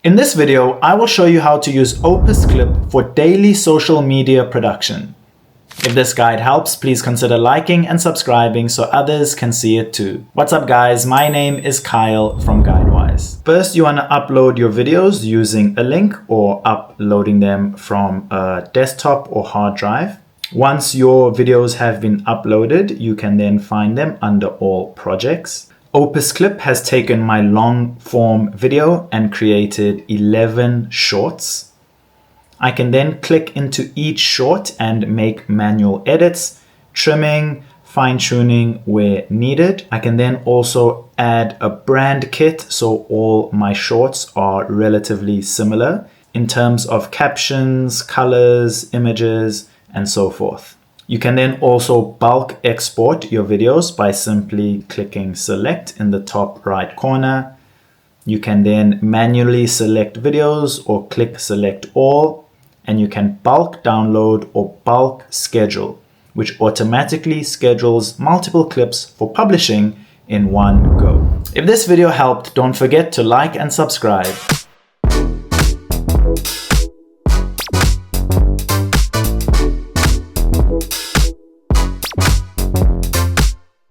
In this video, I will show you how to use OpusClip for daily social media production. If this guide helps, please consider liking and subscribing so others can see it too. What's up guys, my name is Kyle from GuideWise. First, you want to upload your videos using a link or uploading them from a desktop or hard drive. Once your videos have been uploaded, you can then find them under all projects. OpusClip has taken my long form video and created 11 shorts. I can then click into each short and make manual edits, trimming, fine-tuning where needed. I can then also add a brand kit so all my shorts are relatively similar in terms of captions, colors, images, and so forth. You can then also bulk export your videos by simply clicking select in the top right corner. You can then manually select videos or click select all, and you can bulk download or bulk schedule, which automatically schedules multiple clips for publishing in one go. If this video helped, don't forget to like and subscribe.